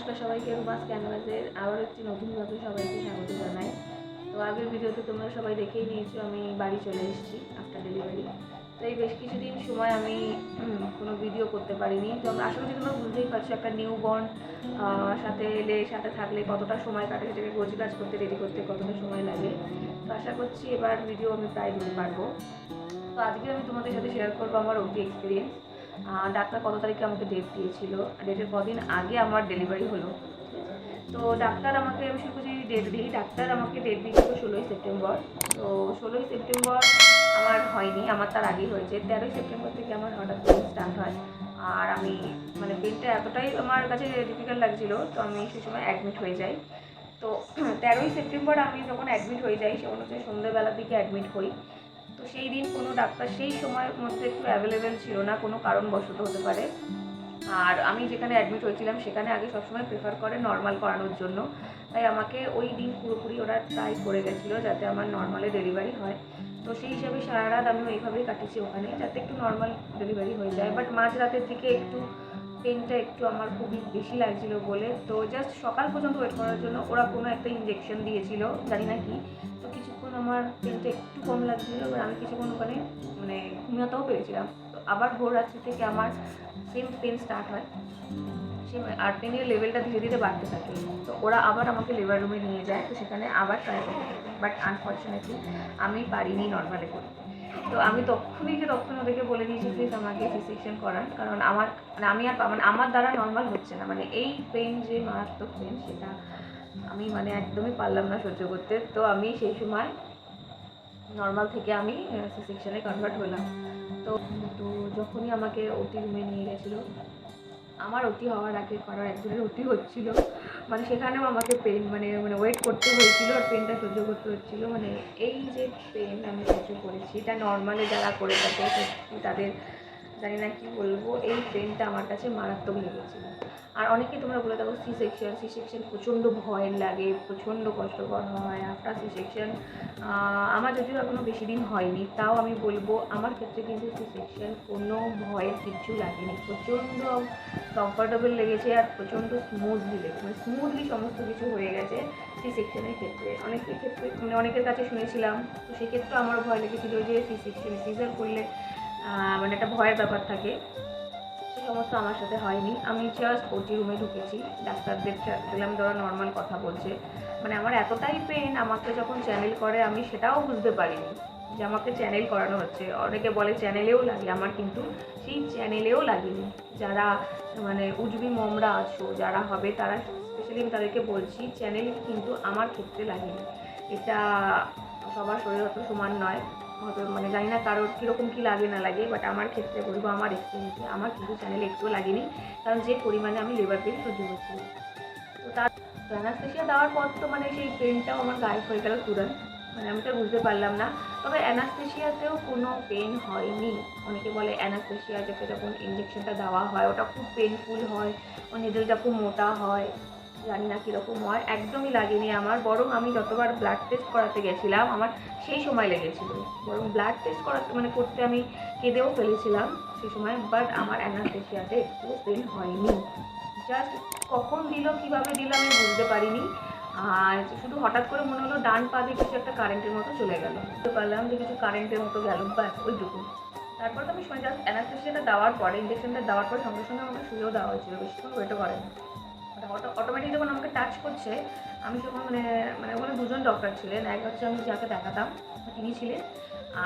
নমস্কার সবাইকে, রুমাস ক্যানভাসের আবার একটি নতুন ব্লগে সবাইকে স্বাগত জানাই। তো আগের ভিডিওতে তোমরা সবাই দেখেই নিয়েছো আমি বাড়ি চলে এসেছি আফটার ডেলিভারি। তো এই বেশ কিছুদিন সময় আমি কোনো ভিডিও করতে পারিনি। তো আশা করি তোমরা বুঝতেই পারছো একটা নিউ বর্ন সাথে থাকলে কতটা সময় কাটে, সেটাকে গোছগাছ করতে রেডি করতে কতটা সময় লাগে। তো আশা করছি এবার ভিডিও আমি প্রায় দিতে পারবো। তো আজকে আমি তোমাদের সাথে শেয়ার করবো আমার ওটি এক্সপিরিয়েন্স। ডাক্তার কত তারিখে আমাকে ডেট দিয়েছিল, ডেটের কদিন আগে আমার ডেলিভারি হলো। তো ডাক্তার আমাকে, আমি শুরু করছি ডেট দিই, ডাক্তার আমাকে ডেট দিয়েছিল 16ই সেপ্টেম্বর। তো 16ই সেপ্টেম্বর আমার হয়নি, আমার তার আগেই হয়েছে। 13ই সেপ্টেম্বর থেকে আমার হঠাৎ পেন স্টার্ট হয়। আর আমি পেনটা এতটাই আমার কাছে ডিফিকাল্ট লাগছিল, তো আমি সেই সময় অ্যাডমিট হয়ে যাই। তো 13ই সেপ্টেম্বর আমি যখন অ্যাডমিট হয়ে যাই, সেখানে হচ্ছে সন্ধ্যেবেলার দিকে অ্যাডমিট হই। তো সেই দিন কোনো ডাক্তার সেই সময়ের মধ্যে একটু অ্যাভেলেবেল ছিল না, কোনো কারণবশত হতে পারে। আর আমি যেখানে অ্যাডমিট হয়েছিলাম সেখানে আগে সবসময় প্রেফার করে নর্মাল করানোর জন্য, তাই আমাকে ওই দিন পুরোপুরি ওরা ট্রাই করে গেছিলো যাতে আমার নর্মালে ডেলিভারি হয়। তো সেই হিসাবে সারা রাত আমি ওইভাবেই কাটিয়েছি ওখানে, যাতে একটু নর্মাল ডেলিভারি হয়ে যায়। বাট মাঝরাতের দিকে একটু পেনটা একটু আমার খুবই বেশি লাগছিলো বলে, তো জাস্ট সকাল পর্যন্ত ওয়েট করার জন্য ওরা কোনো একটা ইঞ্জেকশন দিয়েছিল, জানি না কি। তো কিছুক্ষণ আমার পেনটা একটু কম লাগছিলো, এবার আমি কিছুক্ষণ ওখানে ঘুমাতেও পেরেছিলাম। তো আবার ভোর রাত্রি থেকে আমার সেম পেন স্টার্ট হয়, আর পেনের লেভেলটা ধীরে ধীরে বাড়তে থাকে। তো ওরা আবার আমাকে লেবার রুমে নিয়ে যায়, তো সেখানে আবার ট্রাই করতে থাকে। বাট আনফর্চুনেটলি আমি পারিনি নর্মালে করতে। তো আমি তখন ওদেরকে বলে দিয়েছি প্লিজ আমাকে সি-সেকশন করান, কারণ আমি আর আমার দ্বারা নর্মাল হচ্ছে না। এই পেন যে মারাত্মক পেন, সেটা আমি একদমই পারলাম না সহ্য করতে। তো আমি সেই সময় নর্মাল থেকে আমি সি-সেকশনে কনভার্ট হলাম। তো যখনই আমাকে ওটি রুমে নিয়ে গেছিলো, আমার ওটি হওয়ার আগে করার একজনের ওটি হচ্ছিলো, সেখানেও আমাকে পেন ওয়েট করতে হয়েছিল, আর পেনটা সহ্য করতে হচ্ছিলো। এই যে পেন আমি সহ্য করেছি, এটা নর্মালে যারা করে থাকে তাদের জানি না কি বলবো, এই পেনটা আমার কাছে মারাত্মক লেগেছিলো। আর অনেকেই তোমরা বলে থাকো সি-সেকশন প্রচণ্ড ভয় লাগে, প্রচণ্ড কষ্টকর হয় আফটার সি-সেকশন। আমার যদিও এখনও বেশি দিন হয়নি, তাও আমি বলবো আমার ক্ষেত্রে কিন্তু সি-সেকশন কোনো ভয়ের কিচ্ছু লাগেনি, প্রচণ্ড কমফর্টেবল লেগেছে, আর প্রচণ্ড স্মুথলি লেগেছে, স্মুথলি সমস্ত কিছু হয়ে গেছে সি-সেকশনের ক্ষেত্রে। অনেকের ক্ষেত্রে অনেকের কাছে শুনেছিলাম, তো সেক্ষেত্রে আমারও ভয় লেগেছিলো যে সি-সেকশন সিজার করলে একটা ভয়ের ব্যাপার থাকে। সে সমস্ত আমার সাথে হয়নি। আমি জাস্ট ওটি রুমে ঢুকেছি, ডাক্তারদের দেখলাম ধরো নর্মাল কথা বলছে। আমার এতটাই পেন, আমাকে যখন চ্যানেল করে আমি সেটাও বুঝতে পারিনি যে আমাকে চ্যানেল করানো হচ্ছে। অনেকে বলে চ্যানেলেও লাগে, আমার কিন্তু সেই চ্যানেলেও লাগেনি। যারা উজবি মমরা আছো, যারা হবে, তারা স্পেশালি আমি তাদেরকে বলছি, চ্যানেল কিন্তু আমার ক্ষেত্রে লাগেনি। এটা সবার শরীর অত সমান নয়, হয়তো জানি না কারোর কীরকম কী লাগে না লাগে, বাট আমার ক্ষেত্রে বলবো আমার এক্সপিরিয়েন্সে আমার কিন্তু চ্যানেলে একটুও লাগেনি, কারণ যে পরিমাণে আমি লেবার পেন সহ্য করছিলাম। তো তার অ্যানাস্থেশিয়া দেওয়ার পর তো সেই পেনটাও আমার গায়েব হয়ে গেল তুরন্ত, আমি তো বুঝতে পারলাম না। তবে অ্যানাস্থেশিয়াতেও কোনো পেন হয়নি। অনেকে বলে অ্যানাস্থেশিয়া যখন ইঞ্জেকশনটা দেওয়া হয় ওটা খুব পেনফুল হয়, ও নিডলটা খুব মোটা হয়, জানি না কীরকম হয়, একদমই লাগেনি আমার। বরং আমি যতবার ব্লাড টেস্ট করাতে গেছিলাম আমার সেই সময় লেগেছিল, বরং ব্লাড টেস্ট করাতে করতে আমি কেঁদেও ফেলেছিলাম সেই সময়। বাট আমার অ্যানাস্থেশিয়াতে একটু পেন হয়নি, জাস্ট কখন দিল কীভাবে দিল আমি বুঝতে পারিনি। আর শুধু হঠাৎ করে মনে হলো ডান পা দিয়ে কিছু একটা কারেন্টের মতো চলে গেল, বুঝতে পারলাম যে কিছু কারেন্টের মতো গেল, ব্যাস ওইটুকু। তারপর তো আমি শুনে জাস্ট অ্যানাস্থেশিয়াটা দেওয়ার পরে, ইঞ্জেকশনটা দেওয়ার পর সঙ্গে সঙ্গে আমাকে শুয়েও দেওয়া হয়েছিল, বেশিক্ষণ ওয়েটও করেনি। অটোমেটিক যখন আমাকে টাচ করছে, আমি যখন ওখানে দুজন ডক্টর ছিলেন, এক হচ্ছে আমি যাকে দেখাতাম তিনি ছিলেন,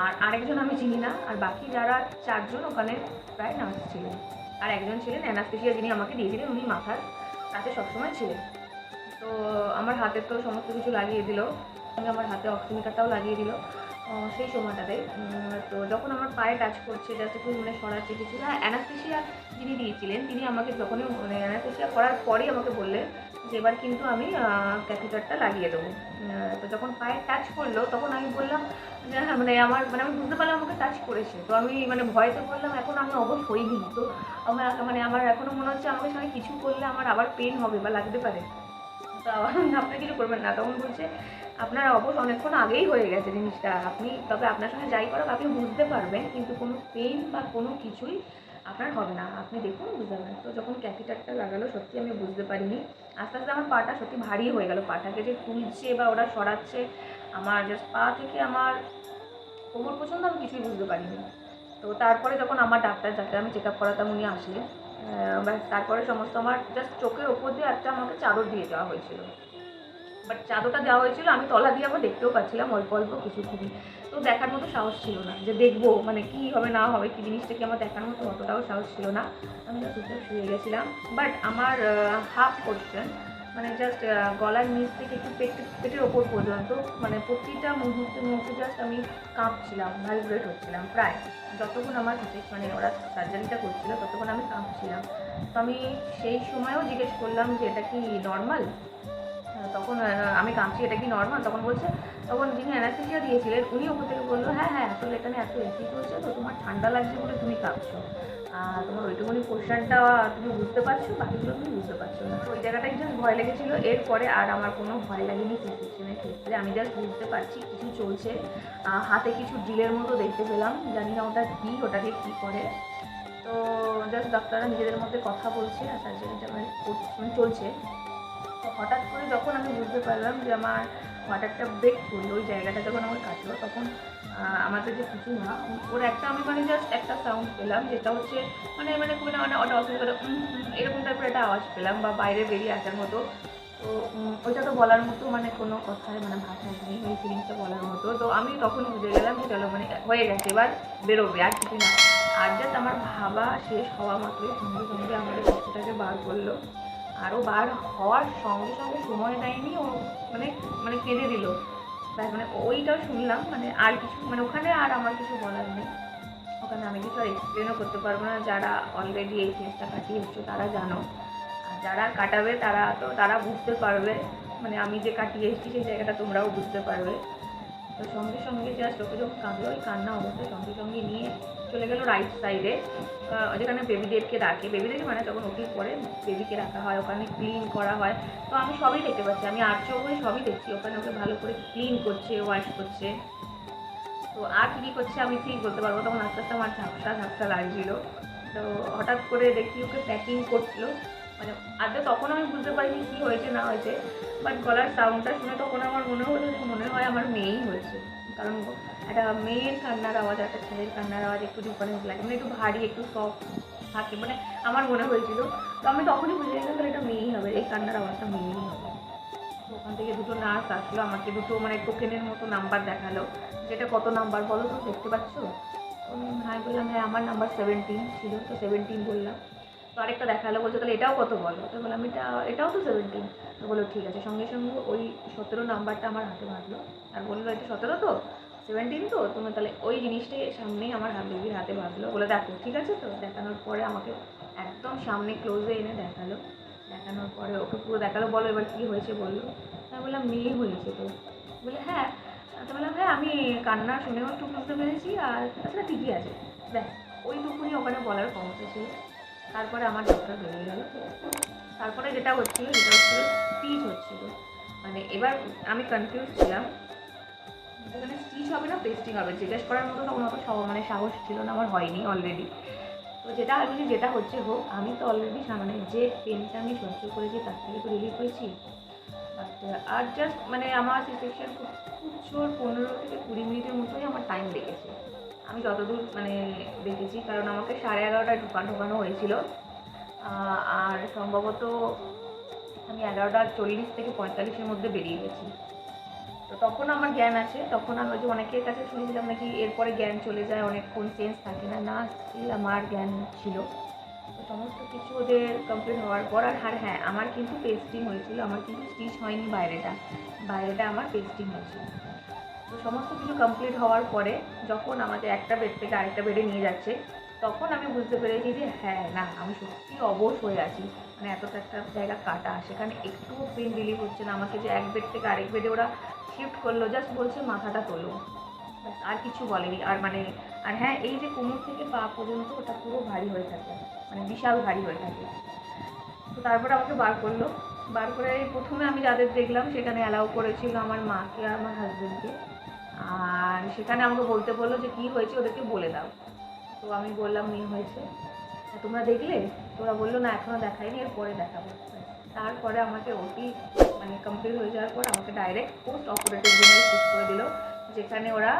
আর আরেকজন আমি চিনি না, আর বাকি যারা চারজন ওখানে প্রায় নার্স ছিলেন। আর একজন ছিলেন অ্যানাস্থেশিয়া, যিনি আমাকে দিয়েছিলেন, উনি মাথার কাছে সবসময় ছিলেন। তো আমার হাতে তো সমস্ত কিছু লাগিয়ে দিল, আমার হাতে অক্সিমিটারটাও লাগিয়ে দিল সেই সময়টাতে। তো যখন আমার পায়ে টাচ করছে, জাস্ট একটু সরাচ্ছে কিছু না, অ্যানাস্থেশিয়া যিনি দিয়েছিলেন তিনি আমাকে যখনই অ্যানাস্থেশিয়া করার পরেই আমাকে বললেন যে এবার কিন্তু আমি ক্যাথেটারটা লাগিয়ে দেবো। তো যখন পায়ে টাচ করলো তখন আমি বললাম যে হ্যাঁ, আমার আমি বুঝতে পারলাম আমাকে টাচ করেছে। তো আমি ভয়তে বললাম এখন আমি অবশ হইনি, তো আমার এখনও মনে হচ্ছে আমাকে সঙ্গে কিছু করলে আমার আবার পেন হবে বা লাগতে পারে। তো আপনি কিছু করবেন না। তখন বলছে আপনার অবশ্য অনেকক্ষণ আগেই হয়ে গেছে জিনিসটা, তবে আপনার সঙ্গে যাই করো আপনি বুঝতে পারবেন, কিন্তু কোনো পেন বা কোনো কিছুই আপনার হবে না, আপনি দেখুন বুঝতে পারবেন। তো যখন ক্যাথেটারটা লাগালো সত্যি আমি বুঝতে পারিনি। আস্তে আস্তে আমার পাটা সত্যি ভারী হয়ে গেল, পাটাকে যে তুলছে বা ওরা সরাচ্ছে, আমার জাস্ট পা থেকে আমার কোমর পর্যন্ত আমি কিছুই বুঝতে পারিনি। তো তারপরে যখন আমার ডাক্তার, যাকে আমি চেক আপ করাতাম, উনি আসলেন, ব্যাস তারপরে সমস্ত আমার জাস্ট চোখের ওপর দিয়ে একটা আমাকে চাদর দিয়ে দেওয়া হয়েছিল। বাট চাদরটা দেওয়া হয়েছিল, আমি তলা দিয়ে আবার দেখতেও পাচ্ছিলাম অল্প অল্প কিছু খুবই। তো দেখার মতো সাহস ছিল না যে দেখবো মানে কী হবে না হবে, কী জিনিসটা কি আমার দেখার মতো অতটাও সাহস ছিল না। আমি জাস্ট চুপচাপ শুয়ে গেছিলাম। বাট আমার হাফ পোর্শন মানে জাস্ট গলার নিচ থেকে একটু পেটের ওপর পর্যন্ত মানে প্রতিটা মুহূর্তে জাস্ট আমি কাঁপছিলাম, ভাইব্রেট হচ্ছিলাম প্রায় যতক্ষণ আমার মানে ওরা সার্জারিটা করছিল ততক্ষণ আমি কাঁপছিলাম। তো আমি সেই সময়ও জিজ্ঞেস করলাম যে এটা কি নর্মাল, তখন আমি কাঁপছি, এটা কি নর্মাল? তখন যিনি অ্যানাস্থেসিয়া দিয়েছিলেন উনি ওপর থেকে বললো, হ্যাঁ হ্যাঁ আসলে এখানে এত এসি চলছে তো তোমার ঠান্ডা লাগছে বলে তুমি কাঁপছো, তোমার ওইটুকুনি পোর্শনটা তুমি বুঝতে পারছো, বাকিগুলো তুমি বুঝতে পারছো না। তো ওই জায়গাটাই জাস্ট ভয় লেগেছিলো। এরপরে আর আমার কোনো ভয় লাগেনি সিসেকশনের ক্ষেত্রে। আমি জাস্ট বুঝতে পারছি কিছু চলছে, হাতে কিছু ড্রিলের মতো দেখতে পেলাম, জানি না ওটা কী, ওটাকে কী করে। তো জাস্ট ডাক্তাররা নিজেদের মধ্যে কথা বলছে আর সার্জারিটা মানে চলছে। তো হঠাৎ করে যখন আমি বুঝতে পারলাম যে আমার হঠাৎটা ব্রেক করলো, ওই জায়গাটা যখন আমার কাটলো, তখন আমাদের যে কিছু না ওর একটা আমি মানে জাস্ট একটা সাউন্ড পেলাম, যেটা হচ্ছে মানে মানে খুবই না মানে ওটা অসুবিধা করে এরকম টাইপের একটা আওয়াজ পেলাম বা বাইরে বেরিয়ে আসার মতো। তো ওইটা তো বলার মতো মানে কোনো কথায় মানে ভাষায় নেই ওই ফিলিংসটা বলার মতো। তো আমি তখন বুঝে গেলাম যে চলো মানে হয়ে গেছে, এবার বেরোবে আর কিছু না। আর জাস্ট আমার ভাবা শেষ হওয়া মাত্রই সঙ্গে সঙ্গে আমাদের বাচ্চাটাকে বার করলো। আরও বার হওয়ার সঙ্গে সঙ্গে সময় নেয়নি, ও মানে মানে কেঁদে দিল। তাই মানে ওইটাও শুনলাম, মানে আর কিছু মানে ওখানে আর আমার কিছু বলার নেই। ওখানে আমি কিছু আর এক্সপ্লেনও করতে পারবো না। যারা অলরেডি এই ফেসটা কাটিয়ে এসছো তারা জানো, আর যারা কাটাবে তারা বুঝতে পারবে, মানে আমি যে কাটিয়ে এসেছি সেই জায়গাটা তোমরাও বুঝতে পারবে। তো সঙ্গে সঙ্গে জাস্ট ওকে যখন কাঁদলো, ওই কান্না অবস্থায় সঙ্গে সঙ্গে নিয়ে চলে গেলো রাইট সাইডে, যেখানে বেবিদেরকে রাখে, বেবিদের মানে যখন ওটির পরে বেবিকে রাখা হয়, ওখানে ক্লিন করা হয়। তো আমি সবই দেখতে পাচ্ছি, আমি আর চোখে সবই দেখছি, ওখানে ওকে ভালো করে ক্লিন করছে, ওয়াশ করছে। তো আর কী করছে আমি ঠিক বলতে পারবো, তখন আস্তে আস্তে আমার ঝাপসা লাগছিলো। তো হঠাৎ করে দেখি ওকে প্যাকিং করছিলো, মানে আদৌ তখন আমি বুঝতে পারিনি কী হয়েছে না হয়েছে। বাট গলার সাউন্ডটা শুনে তখন আমার মনে হলো যে মনে হয় আমার মেয়েই হয়েছে, কারণ একটা মেয়ের কান্নার আওয়াজ একটা ছেলের কান্নার আওয়াজ একটু ডিফারেন্স লাগে, মানে একটু ভারী একটু সফট থাকে, মানে আমার মনে হয়েছিল। তো আমি তখনই বুঝে গেলাম তাহলে এটা মেয়েই হবে, এই কান্নার আওয়াজটা মেয়েই হবে। তো ওখান থেকে দুটো নার্স আসলো, আমাকে দুটো মানে টোকেনের মতো নাম্বার দেখালো, যেটা কত নাম্বার বলো তো, দেখতে পাচ্ছ? হ্যাঁ বললাম, হ্যাঁ আমার নাম্বার 17 ছিল, তো 17 বললাম। তো আরেকটা দেখালো, বলছে তাহলে এটাও কত বলো, তো বললাম এটাও তো 17। তো বললো ঠিক আছে। সঙ্গে সঙ্গে ওই 17 নাম্বারটা আমার হাতে বাঁধলো আর বললো এটা 17 তো 17 তো তুমি তাহলে ওই জিনিসটাই সামনেই আমার বেবির হাতে বাঁধলো, বলে দেখো ঠিক আছে তো। দেখানোর পরে আমাকে একদম সামনে ক্লোজে এনে দেখালো, দেখানোর পরে ওকে পুরো দেখালো, বলো এবার কী হয়েছে বললো। আমি বললাম মেয়ে হয়েছে তো। বলে হ্যাঁ। তো বললাম হ্যাঁ আমি কান্না শুনেও একটু বুঝতে পেরেছি, আর তাছাড়া ঠিকই আছে। দেখ ওইটুকুনি ওখানে বলার ক্ষমতা ছিল। তারপরে আমার ডক্টর বেরিয়ে গেল। তারপরে যেটা হচ্ছিলো স্টিচ হচ্ছিলো, মানে এবার আমি কনফিউজ ছিলাম যেখানে স্টিচ হবে না পেস্টিং হবে, জিজ্ঞেস করার মতো তখন অত মানে সাহস ছিল না, আমার হয়নি অলরেডি। তো যেটা হচ্ছে হোক, আমি তো অলরেডি সামনে যে পেনটা আমি সহ্য করেছি তার থেকে তো রিলিফ হয়েছি। আর জাস্ট মানে আমার সিচুয়েশন খুব জোর 15 থেকে 20 মিনিটের মতোই আমার টাইম লেগেছে, আমি যতদূর মানে দেখেছি। কারণ আমাকে 11:30টায় ঢোকানো হয়েছিল, আর সম্ভবত আমি 11:40 থেকে 45-এর মধ্যে বেরিয়ে গেছি। তো তখন আমার জ্ঞান আছে, তখন আমি ওই যে অনেকের কাছে শুনেছিলাম নাকি এরপরে জ্ঞান চলে যায়, অনেকক্ষণ সেন্স থাকে না, স্টিল আমার জ্ঞান ছিল। তো সমস্ত কিছু ওদের কমপ্লিট হওয়ার পর আর হ্যাঁ আমার কিন্তু পেস্টিং হয়েছিল, আমার কিন্তু স্টিচ হয়নি, বাইরেটা আমার পেস্টিং হয়েছিল। তো সমস্ত কিছু কমপ্লিট হওয়ার পরে যখন আমাদের একটা বেড থেকে আরেকটা বেডে নিয়ে যাচ্ছে, তখন আমি বুঝতে পেরেছি যে হ্যাঁ না আমি সত্যি অবশ হয়ে আছি, মানে এতটা একটা জায়গা কাটা, সেখানে একটুও পেন রিলিফ হচ্ছে না। আমাকে যে এক বেড থেকে আরেক বেডে ওরা শিফট করলো, জাস্ট বলছে মাথাটা তোলো, আর কিছু বলেনি। আর মানে আর হ্যাঁ এই যে কোমর থেকে পা পর্যন্ত ওটা পুরো ভারী হয়ে থাকে, মানে বিশাল ভারী হয়ে থাকে। তো তারপরে আমাকে বার করে প্রথমে আমি যাদের দেখলাম সেখানে অ্যালাউ করেছিল আমার মাকে আর আমার হাজব্যান্ডকে, আর সেখানে আমাকে বলতে বললো যে কী হয়েছে ওদেরকে বলে দাও। তো আমি বললাম মেয়ে হয়েছে। তোমরা দেখলে? তোরা বললো না এখনও দেখায়নি, এর পরে দেখাবো। তারপরে আমাকে ওটি মানে কমপ্লিট হয়ে যাওয়ার পর আমাকে ডাইরেক্ট পোস্ট অপারেটিভ রুমে শিফট করে দিল, যেখানে ওরা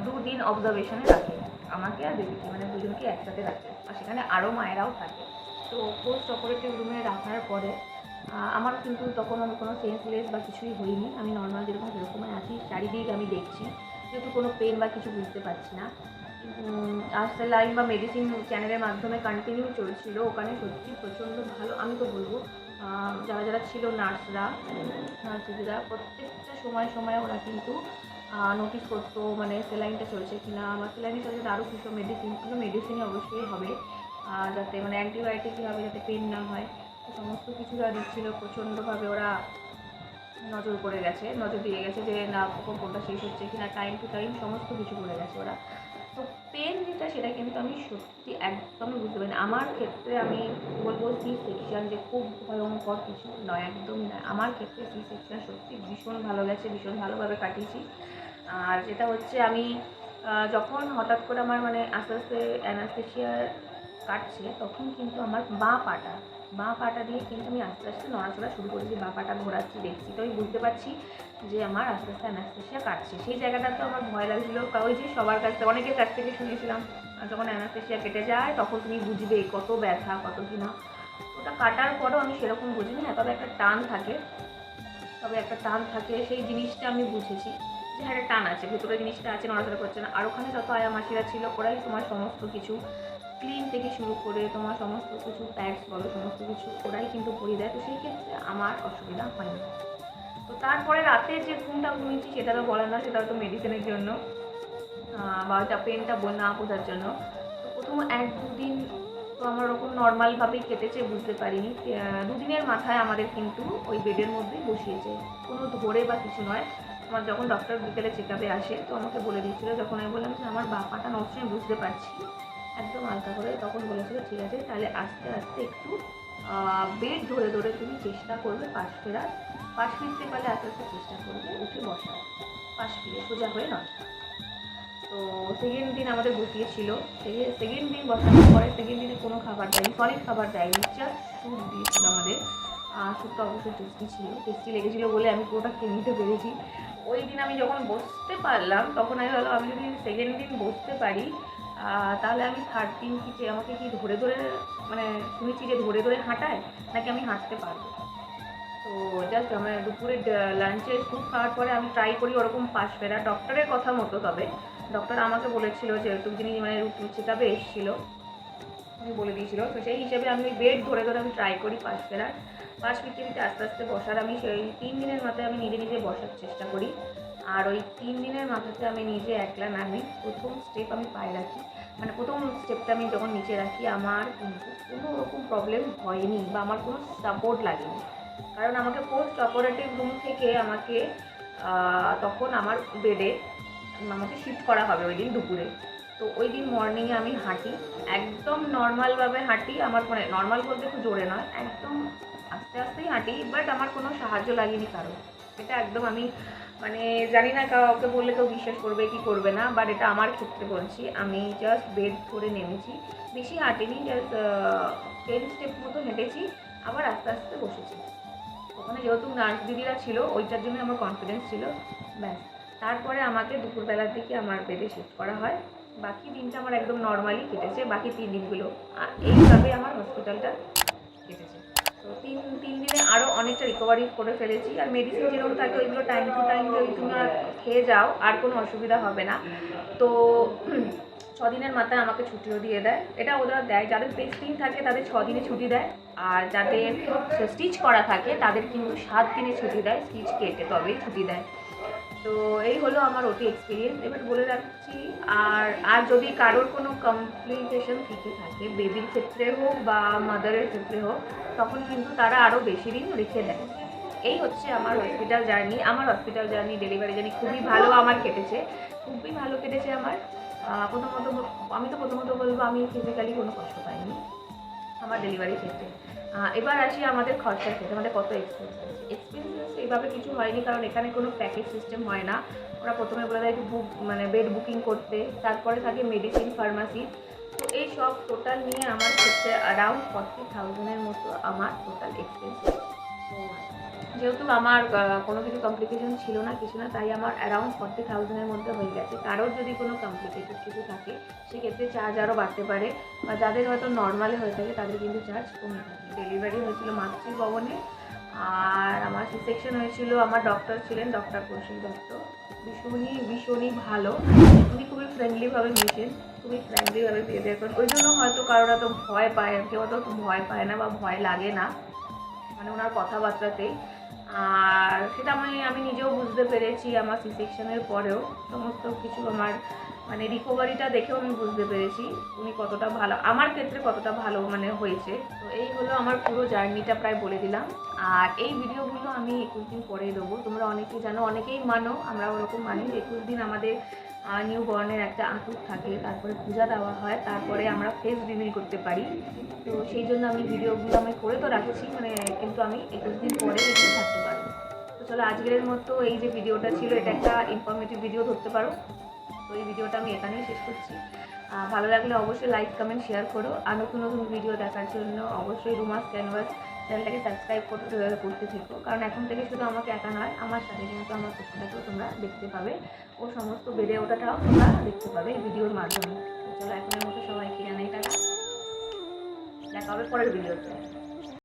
2 দিন অবজারভেশনে রাখে আমাকে আর বেবিকে, মানে দুজনকে একসাথে রাখে, আর সেখানে আরও মায়েরাও থাকে। তো পোস্ট অপারেটিভ রুমে রাখার পরে আমার কিন্তু তখন আমি কোনো সেন্সলেস বা কিছুই হইনি, আমি নর্মাল যেরকম সেরকমই আছি। চারিদিক আমি দেখছি, যেহেতু কোনো পেন বা কিছু বুঝতে পারছি না। লাইন বা মেডিসিন চ্যানেলের মাধ্যমে কন্টিনিউ চলছিল ওখানে, সত্যি প্রচণ্ড ভালো। আমি তো বলবো যারা যারা ছিল নার্সরা প্রত্যেকটা সময় ওরা কিন্তু নোটিস করতো, মানে সেলাইনটা চলছে কিনা, বা সেলাইনের সাথে আরও কিছু মেডিসিনই অবশ্যই হবে, যাতে মানে অ্যান্টিবায়োটিকই হবে যাতে পেন না হয়। তো সমস্ত কিছু যা দিচ্ছিলো প্রচণ্ডভাবে ওরা নজর দিয়ে গেছে যে না কখন কোনটা শেষ হচ্ছে কিনা, টাইম টু টাইম সমস্ত কিছু করে গেছে ওরা। তো পেন যেটা সেটা কিন্তু আমি সত্যি একদমই বুঝতে পারি না। আমার ক্ষেত্রে আমি বলবো সি সেকশন যে খুব ভয়ঙ্কর কিছু নয়, একদমই নয়। আমার ক্ষেত্রে সি সেকশন সত্যি ভীষণ ভালো গেছে, ভীষণ ভালোভাবে কাটিয়েছি। আর যেটা হচ্ছে আমি যখন হঠাৎ করে আমার মানে আস্তে আস্তে অ্যানাস্থেশিয়া কাটছে, তখন কিন্তু আমার বাঁ পাটা দিয়ে কিন্তু আমি আস্তে আস্তে নড়াচড়া শুরু করেছি, বাঁ পাটা ঘোরাচ্ছি, দেখছি। তো আমি বুঝতে পারছি যে আমার আস্তে আস্তে অ্যানাস্থেশিয়া কাটছে। সেই জায়গাটা তো আমার ভয় লাগছিলো, ওই যে সবার কাছ থেকে অনেকের কাছ থেকে শুনেছিলাম যখন অ্যানাস্থেশিয়া কেটে যায় তখন তুমি বুঝবে কত ব্যথা কত কি না। ওটা কাটার পরও আমি সেরকম বুঝিনি, না তবে একটা টান থাকে, সেই জিনিসটা আমি বুঝেছি যে হ্যাঁ একটা টান আছে, ভেতরে জিনিসটা আছে, নড়াচড়া করছে না। আর ওখানে যত আয়া মাসিরা ছিল ওরাই তোমার সমস্ত কিছু ক্লিন থেকে শুরু করে তোমার সমস্ত কিছু প্যাডস বলো সমস্ত কিছু ওরাই কিন্তু পরিয়ে দেয়। তো সেই ক্ষেত্রে আমার অসুবিধা হয়নি। তো তারপরে রাতে যে ঘুমটা ঘুমিয়েছি সেটা তো বলে না, সেটা হয়তো মেডিসিনের জন্য বা ওটা পেনটা না বোঝার জন্য। তো প্রথম 1-2 দিন তো আমার ওরকম নর্মালভাবেই কেটেছে, বুঝতে পারিনি। 2 দিনের মাথায় আমাদের কিন্তু ওই বেডের মধ্যেই বসিয়েছে, কোনো ধরে বা কিছু নয়। আমার যখন ডক্টর বিকেলে চেক আপে আসে তো আমাকে বলে দিচ্ছিলো, যখন আমি বললাম যে আমার বাঁ পাটা নষ্ট আমি বুঝতে পারছি একদম হালকা করে, তখন বলেছিল ঠিক আছে তাহলে আস্তে আস্তে একটু বেড ধরে তুমি চেষ্টা করবে পাশ ফিরতে পারলে আস্তে আস্তে চেষ্টা করবে উঠে বসার, পাশ ফিরে সোজা হয়ে নয়। তো সেকেন্ড দিন আমাদের বসিয়েছিল, সেকেন্ড দিন বসানোর পরে সেকেন্ড দিনে কোনো খাবার দেয়নি, সলিড খাবার দেয়নি, জাস্ট স্যুপ দিয়েছিল আমাদের। স্যুপটা অবশ্যই টেস্টি লেগেছিলো বলে আমি পুরোটা খেয়ে নিতে পেরেছি। ওই দিন আমি যখন বসতে পারলাম তখন আমি ভাবলাম আমি যদি সেকেন্ড দিন বসতে পারি তাহলে আমি থার্ড দিন আমাকে কি ধরে মানে শুনেছি যে ধরে হাঁটায় নাকি আমি হাঁটতে পারবো। তো জাস্ট আমার দুপুরে লাঞ্চে স্যুপ খাওয়ার পরে আমি ট্রাই করি ওরকম পাশ ফেরা ডক্টরের কথা মতো। তবে ডক্টর আমাকে বলেছিল যে একটু যিনি মানে চেক আপে এসেছিলো উনি বলে দিয়েছিল, তো সেই হিসেবে আমি ওই বেড ধরে আমি ট্রাই করি পাশ ফেরার, পাশ ফিরতে আস্তে আস্তে বসার। আমি সেই 3 দিনের মাথায় আমি নিজে বসার চেষ্টা করি। আর ওই 3 দিনের মাথাতে আমি নিজে একলা নামি, প্রথম স্টেপ আমি পায়ে রাখি, মানে প্রথম স্টেপটা আমি যখন নিচে রাখি আমার কিন্তু কোনো রকম প্রবলেম হয়নি বা আমার কোনো সাপোর্ট লাগেনি। কারণ আমাকে পোস্ট অপারেটিভ রুম থেকে আমাকে তখন আমার বেডে আমাকে শিফট করা হবে ওই দিন দুপুরে। তো ওই দিন মর্নিংয়ে আমি হাঁটি, একদম নর্মালভাবে হাঁটি, আমার মানে নর্মাল বলতে একটু জোরে নয়, একদম আস্তে আস্তেই হাঁটি, বাট আমার কোনো সাহায্য লাগেনি কারো। এটা একদম আমি মানে জানি না কাউকে বললে কেউ বিশ্বাস করবে কি করবে না, বাট এটা আমার ক্ষেত্রে বলছি। আমি জাস্ট বেড ধরে নেমেছি, বেশি হাঁটিনি, জাস্ট 10 স্টেপ মতো হেঁটেছি, আবার আস্তে আস্তে বসেছি। ওখানে যেহেতু নার্স দিদিরা ছিল ওইটার জন্য আমার কনফিডেন্স ছিল, ব্যাস। তারপরে আমাকে দুপুরবেলার দিকে আমার বেডে শিফট করা হয়। বাকি দিনটা আমার একদম নর্মালি কেটেছে, বাকি 3 দিনগুলো এইভাবে আমার হসপিটালটা কেটেছে। তো তিন দিনে আরও অনেকটা রিকভারি করে ফেলেছি। আর মেডিসিন যেরকম থাকে ওইগুলো টাইম টু টাইম যদি তুমি খেয়ে যাও আর কোনো অসুবিধা হবে না। তো 6 দিনের মাথায় আমাকে ছুটিও দিয়ে দেয়, এটা ওরা দেয়, যাদের পেস্টিং থাকে তাদের 6 দিনে ছুটি দেয়, আর যাদের স্টিচ করা থাকে তাদের কিন্তু 7 দিনে ছুটি দেয়, স্টিচ কেটে তবেই ছুটি দেয়। তো এই হলো আমার ওটি এক্সপিরিয়েন্স। এবার বলে রাখছি, আর যদি কারোর কোনো কমপ্লিকেশন থেকে থাকে বেবির ক্ষেত্রে হোক বা মাদারের ক্ষেত্রে হোক, তখন কিন্তু তারা আরও বেশি দিন রেখে দেয়। এই হচ্ছে আমার হসপিটাল জার্নি, ডেলিভারি জার্নি খুবই ভালো আমার কেটেছে, আমার। প্রথমত বলবো আমি ফিজিক্যালি কোনো কষ্ট পাইনি আমার ডেলিভারির ক্ষেত্রে। এবার আসি আমাদের খরচার ক্ষেত্রে, আমাদের কত এক্সপেন্সেস এইভাবে কিছু হয়নি, কারণ এখানে কোনো প্যাকেজ সিস্টেম হয় না। ওরা প্রথমে বলে দেয় একটু মানে বেড বুকিং করতে, তারপরে থাকে মেডিসিন, ফার্মাসি। তো এই সব টোটাল নিয়ে আমার ক্ষেত্রে অ্যারাউন্ড 40,000-এর মতো আমার টোটাল এক্সপেন্সেস যেহেতু আমার কোনো কিছু কমপ্লিকেশন ছিল না কিছু না, তাই আমার অ্যারাউন্ড 40,000-এর মধ্যে হয়ে গেছে। কারোর যদি কোনো কমপ্লিকেটেড কিছু থাকে সেক্ষেত্রে চার্জ আরও বাড়তে পারে, বা যাদের হয়তো নর্মালে হয়ে থাকে তাদের কিন্তু চার্জ কমে থাকে। ডেলিভারি হয়েছিল মাতৃভবনে, আর আমার সি সেকশন হয়েছিল, আমার ডক্টর ছিলেন ডক্টর কৌশিক দত্ত, ভীষণই ভালো। উনি খুবই ফ্রেন্ডলিভাবে মিশেন, খুবই ফ্রেন্ডলিভাবে বিহেভিয়ার করেন। ওই জন্য হয়তো কারোর এত ভয় পায়, কেউ অত ভয় পায় না বা ভয় লাগে না মানে ওনার কথাবার্তাতেই। আর সেটা আমি নিজেও বুঝতে পেরেছি আমার সি সেকশনের পরেও। সমস্ত কিছু আমার মানে রিকভারিটা দেখেও আমি বুঝতে পেরেছি উনি কতটা ভালো, আমার ক্ষেত্রে কতটা ভালো মানে হয়েছে। তো এই হলো আমার পুরো জার্নিটা প্রায় বলে দিলাম। আর এই ভিডিওগুলো আমি 21 দিন পরেই দেবো। তোমরা অনেকেই জানো, অনেকেই মানো, আমরা ওরকম মানি 21 দিন আমাদের নিউ বর্নের একটা আঁতুক থাকে, তারপরে পূজা দেওয়া হয়, তারপরে আমরা ফেস রিভিল করতে পারি। তো সেই জন্য আমি ভিডিওগুলো আমি করে তো রাখছি মানে, কিন্তু আমি 21 দিন পরে এগুলো থাকতে পারবো। তো চলো আজকের মতো এই যে ভিডিওটা ছিল এটা একটা ইনফরমেটিভ ভিডিও ধরতে পারো। তো এই ভিডিওটা আমি এখানেই শেষ করছি। ভালো লাগলে অবশ্যই লাইক কমেন্ট শেয়ার করো। আর নতুন নতুন ভিডিও দেখার জন্য অবশ্যই রুমাস ক্যানভাস চ্যানেলটাকে সাবস্ক্রাইব করতে থেকো, কারণ এখন থেকে শুধু আমাকে একা নয়, আমার সাথে কিন্তু আমার কুকুরটাকেও তোমরা দেখতে পাবে, ও সমস্ত বেড়ে ওঠাটাও তোমরা দেখতে পাবে এই ভিডিওর মাধ্যমে। তো চলো এখনের মতো সবাইকে জানাই টাটা, দেখা হবে পরের ভিডিওতে।